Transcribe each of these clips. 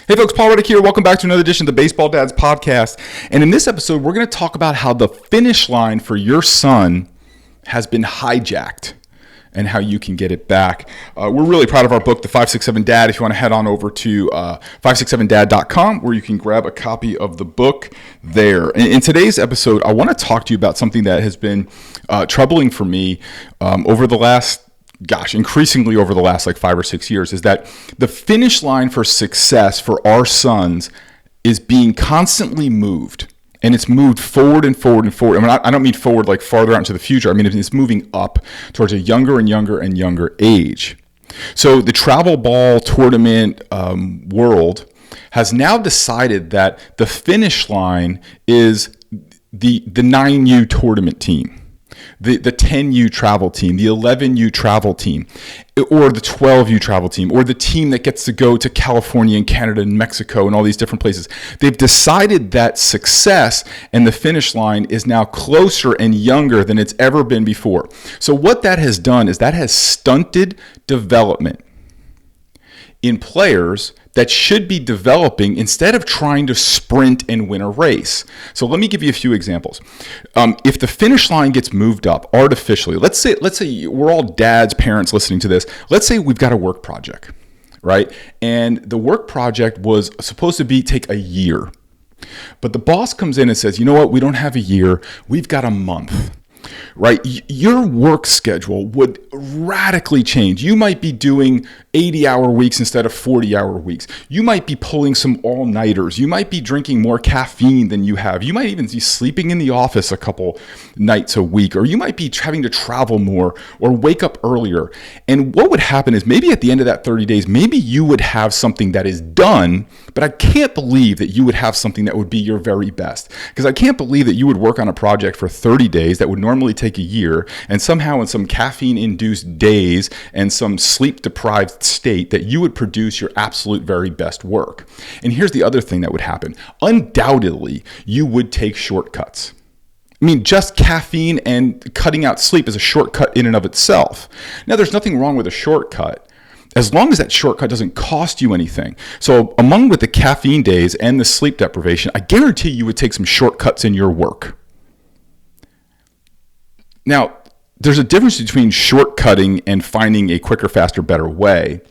Hey folks, Paul Reddick here. Welcome back to another edition of the Baseball Dads Podcast. And in this episode, we're going to talk about how the finish line for your son has been hijacked and how you can get it back. We're really proud of our book, The 567 Dad. If you want to head on over to 567dad.com, where you can grab a copy of the book there. In today's episode, I want to talk to you about something that has been troubling for me over the last increasingly over the last 5 or 6 years, is that the finish line for success for our sons is being constantly moved. And it's moved forward and forward and forward. I mean, I don't mean forward like farther out into the future. I mean, it's moving up towards a younger and younger and younger age. So the travel ball tournament world has now decided that the finish line is the 9U tournament team. The 10U travel team, the 11U travel team, or the 12U travel team, or the team that gets to go to California and Canada and Mexico and all these different places. They've decided that success and the finish line is now closer and younger than it's ever been before. So what that has done is that has stunted development in players that should be developing instead of trying to sprint and win a race. So let me give you a few examples. If the finish line gets moved up artificially, let's say we're all dads, parents listening to this. Let's say we've got a work project, right? And the work project was supposed to take a year. But the boss comes in and says, you know what, we don't have a year, we've got a month. Right? Your work schedule would radically change. You might be doing 80-hour weeks instead of 40-hour weeks. You might be pulling some all-nighters. You might be drinking more caffeine than you have. You might even be sleeping in the office a couple nights a week, or you might be having to travel more or wake up earlier. And what would happen is maybe at the end of that 30 days, maybe you would have something that is done, but I can't believe that you would have something that would be your very best. Because I can't believe that you would work on a project for 30 days that would normally take a year, and somehow in some caffeine-induced days and some sleep-deprived state that you would produce your absolute very best work. And here's the other thing that would happen. Undoubtedly, you would take shortcuts. I mean, just caffeine and cutting out sleep is a shortcut in and of itself. Now, there's nothing wrong with a shortcut, as long as that shortcut doesn't cost you anything. So among with the caffeine days and the sleep deprivation, I guarantee you would take some shortcuts in your work. Now, there's a difference between shortcutting and finding a quicker, faster, better way.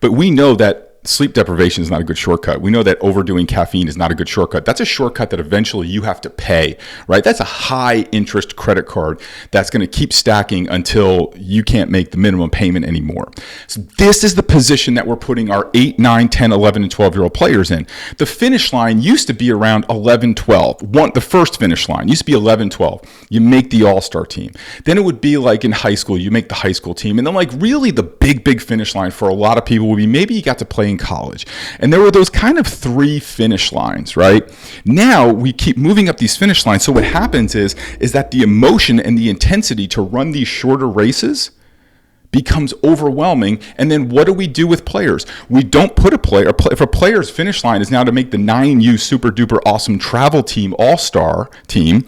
But we know that sleep deprivation is not a good shortcut. We know that overdoing caffeine is not a good shortcut. That's a shortcut that eventually you have to pay, right? That's a high interest credit card that's going to keep stacking until you can't make the minimum payment anymore. So this is the position that we're putting our 8, 9, 10, 11, and 12-year-old players in. The finish line used to be around 11, 12. The first finish line used to be 11, 12. You make the all-star team. Then it would be like in high school, you make the high school team. And then really the big finish line for a lot of people would be maybe you got to play in college. And there were those kind of 3 finish lines, right? Now we keep moving up these finish lines. So what happens is that the emotion and the intensity to run these shorter races becomes overwhelming. And then what do we do with players? We don't put if a player's finish line is now to make the 9U super duper awesome travel team all-star team,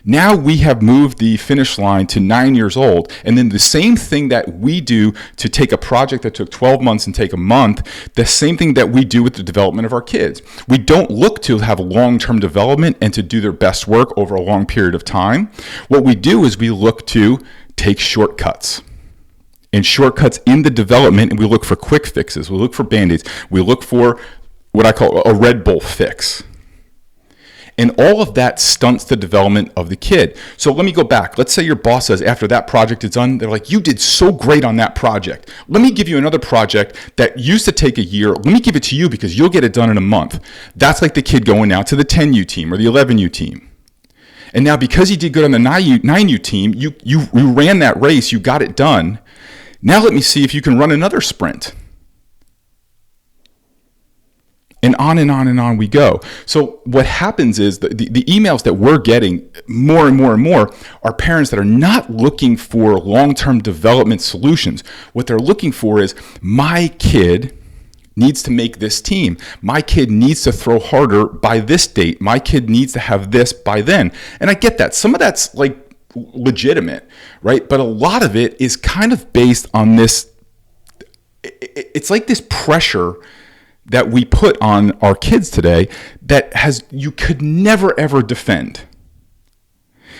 now we have moved the finish line to 9 years old. And then the same thing that we do to take a project that took 12 months and take a month, the same thing that we do with the development of our kids. We don't look to have long-term development and to do their best work over a long period of time. What we do is we look to take shortcuts. And shortcuts in the development, and we look for quick fixes. We look for Band-Aids. We look for what I call a Red Bull fix. And all of that stunts the development of the kid. So let me go back. Let's say your boss says after that project is done, they're like, you did so great on that project. Let me give you another project that used to take a year. Let me give it to you because you'll get it done in a month. That's like the kid going now to the 10U team or the 11U team. And now because you did good on the 9U team, you ran that race, you got it done. Now let me see if you can run another sprint. And on and on and on we go. So what happens is the emails that we're getting more and more and more are parents that are not looking for long-term development solutions. What they're looking for is, my kid needs to make this team. My kid needs to throw harder by this date. My kid needs to have this by then. And I get that. Some of that's legitimate, right? But a lot of it is kind of based on this. It's like this pressure that we put on our kids today that you could never ever defend.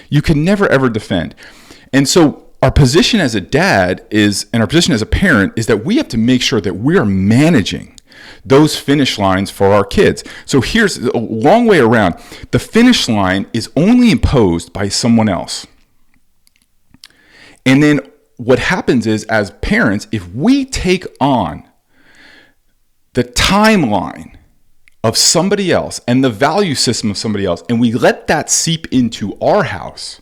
You can never ever defend. And so our position as a dad and our position as a parent is that we have to make sure that we are managing those finish lines for our kids. So here's a long way around. The finish line is only imposed by someone else. And then what happens is, as parents, if we take on the timeline of somebody else and the value system of somebody else, and we let that seep into our house,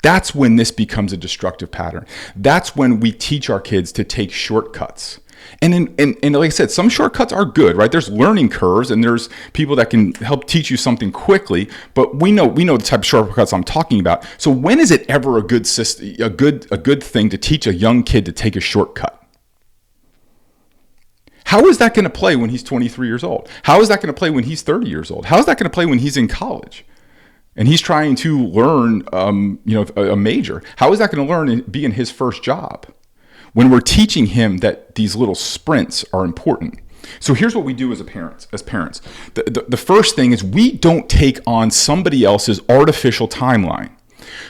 that's when this becomes a destructive pattern. That's when we teach our kids to take shortcuts. And like I said, some shortcuts are good, right? There's learning curves and there's people that can help teach you something quickly, but we know the type of shortcuts I'm talking about. So when is it ever a good thing to teach a young kid to take a shortcut? How is that going to play when he's 23 years old? How is that going to play when he's 30 years old? How is that going to play when he's in college and he's trying to learn a major? How is that going to learn and be in his first job when we're teaching him that these little sprints are important? So here's what we do as parents. The first thing is we don't take on somebody else's artificial timeline.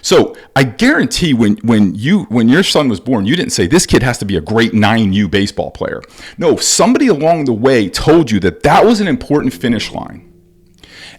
So I guarantee when your son was born, you didn't say, this kid has to be a great 9U baseball player. No, somebody along the way told you that was an important finish line.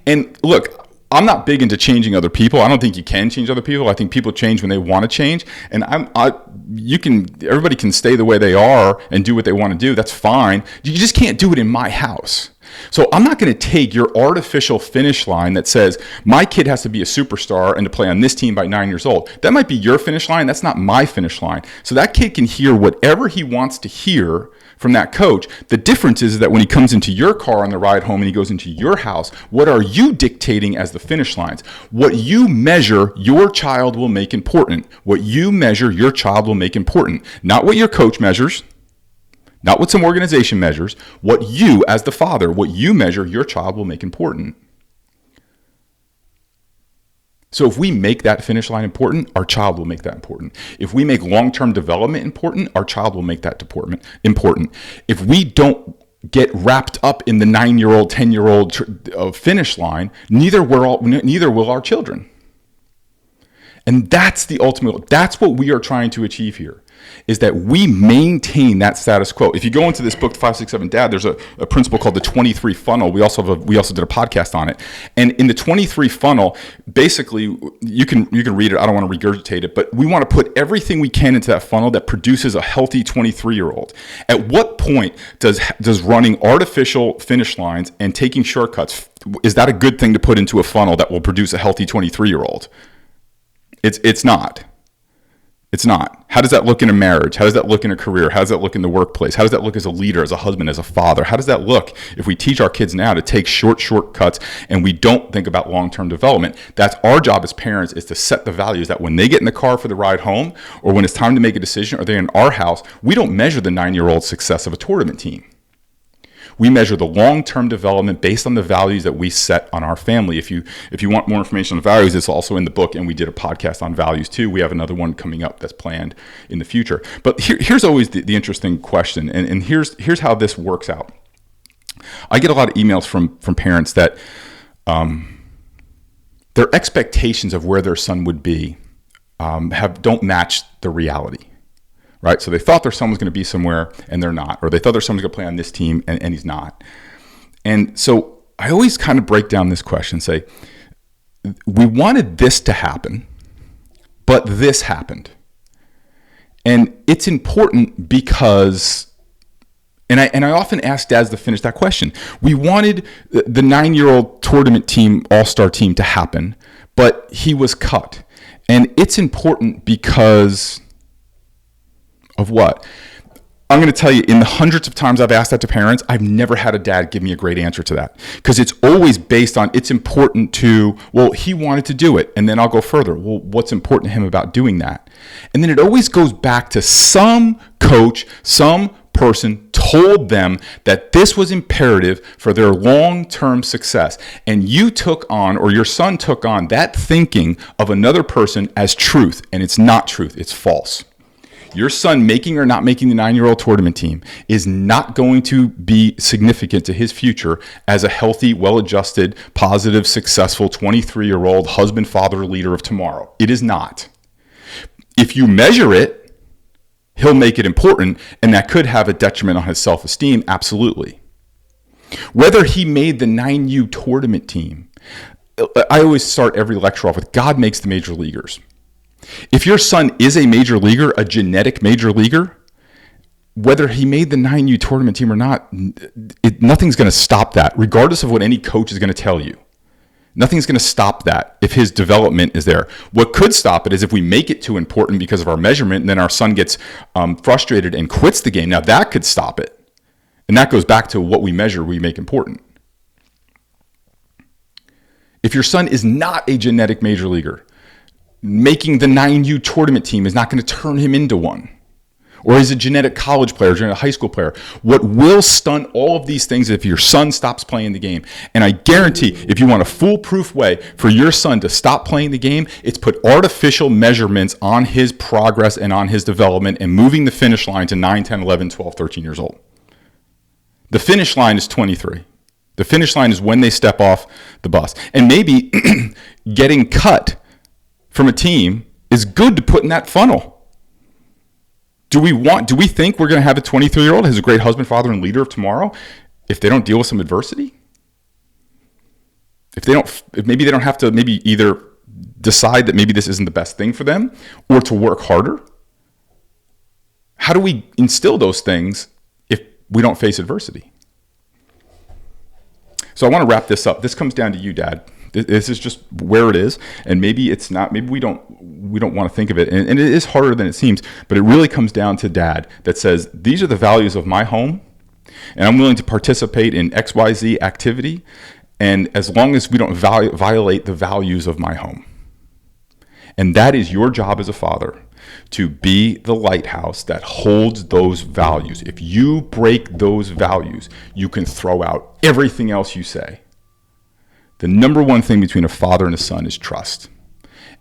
And look, I'm not big into changing other people. I don't think you can change other people. I think people change when they want to change. And everybody can stay the way they are and do what they want to do. That's fine. You just can't do it in my house. So I'm not going to take your artificial finish line that says my kid has to be a superstar and to play on this team by 9 years old. That might be your finish line. That's not my finish line. So that kid can hear whatever he wants to hear from that coach. The difference is that when he comes into your car on the ride home and he goes into your house, what are you dictating as the finish lines? What you measure, your child will make important. What you measure, your child will make important. Not what your coach measures, not what some organization measures. What you, as the father, what you measure, your child will make important. So if we make that finish line important, our child will make that important. If we make long-term development important, our child will make that important. If we don't get wrapped up in the 9-year-old, 10-year-old finish line, neither will our children. And that's what we are trying to achieve here, is that we maintain that status quo. If you go into this book, The 5-6-7 Dad, there's a principle called the 23 funnel. We also did a podcast on it. And in the 23 funnel, basically, you can read it. I don't want to regurgitate it, but we want to put everything we can into that funnel that produces a healthy 23-year-old. At what point does running artificial finish lines and taking shortcuts, is that a good thing to put into a funnel that will produce a healthy 23-year-old? It's not. It's not. How does that look in a marriage? How does that look in a career? How does that look in the workplace? How does that look as a leader, as a husband, as a father? How does that look if we teach our kids now to take shortcuts and we don't think about long-term development? That's our job as parents, is to set the values that when they get in the car for the ride home, or when it's time to make a decision, or they're in our house, we don't measure the 9-year-old success of a tournament team. We measure the long-term development based on the values that we set on our family. If you want more information on values, it's also in the book, and we did a podcast on values too. We have another one coming up that's planned in the future. But here's always the interesting question, and here's how this works out. I get a lot of emails from parents that their expectations of where their son would be don't match the reality. Right? So they thought their son was going to be somewhere and they're not, or they thought their son was going to play on this team and he's not. And so I always kind of break down this question and say, we wanted this to happen, but this happened. And it's important because, and I often ask dads to finish that question. We wanted the 9-year-old tournament team, all-star team to happen, but he was cut. And it's important because of what? I'm going to tell you, in the hundreds of times I've asked that to parents, I've never had a dad give me a great answer to that. Because it's always based on, it's important to, well, he wanted to do it. And then I'll go further. Well, what's important to him about doing that? And then it always goes back to some coach, some person told them that this was imperative for their long-term success. And you took on, or your son took on, that thinking of another person as truth. And it's not truth, it's false. Your son making or not making the 9-year-old tournament team is not going to be significant to his future as a healthy, well-adjusted, positive, successful 23-year-old husband, father, leader of tomorrow. It is not. If you measure it, he'll make it important, and that could have a detriment on his self-esteem, absolutely. Whether he made the 9U tournament team, I always start every lecture off with God makes the major leaguers. If your son is a major leaguer, a genetic major leaguer, whether he made the 9U tournament team or not, nothing's going to stop that, regardless of what any coach is going to tell you. Nothing's going to stop that if his development is there. What could stop it is if we make it too important because of our measurement, and then our son gets frustrated and quits the game. Now that could stop it. And that goes back to what we measure, we make important. If your son is not a genetic major leaguer, making the 9U tournament team is not going to turn him into one. Or he's a genetic college player, genetic high school player. What will stunt all of these things if your son stops playing the game? And I guarantee if you want a foolproof way for your son to stop playing the game, it's put artificial measurements on his progress and on his development and moving the finish line to 9, 10, 11, 12, 13 years old. The finish line is 23. The finish line is when they step off the bus. And maybe getting cut from a team is good to put in that funnel. Do we think we're going to have a 23-year-old who's a great husband, father, and leader of tomorrow if they don't deal with some adversity? If maybe they don't have to maybe either decide that maybe this isn't the best thing for them or to work harder? How do we instill those things if we don't face adversity? So I want to wrap this up. This comes down to you, Dad. This is just where it is, and maybe it's not. Maybe we don't want to think of it, and it is harder than it seems. But it really comes down to Dad that says these are the values of my home, and I'm willing to participate in XYZ activity, and as long as we don't violate the values of my home. And that is your job as a father, to be the lighthouse that holds those values. If you break those values, you can throw out everything else you say. The number one thing between a father and a son is trust.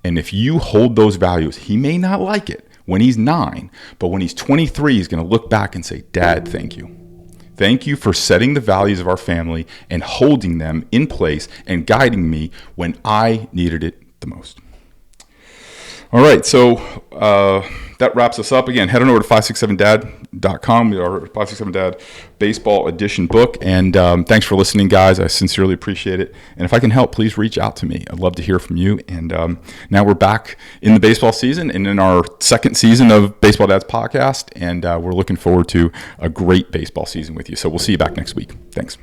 And if you hold those values, he may not like it when he's 9, but when he's 23, he's going to look back and say, Dad, thank you. Thank you for setting the values of our family and holding them in place and guiding me when I needed it the most. All right, so that wraps us up. Again, head on over to 567dad.com. We are 567dad baseball edition book. And thanks for listening, guys. I sincerely appreciate it. And if I can help, please reach out to me. I'd love to hear from you. And now we're back in the baseball season and in our second season of Baseball Dads podcast. And we're looking forward to a great baseball season with you. So we'll see you back next week. Thanks.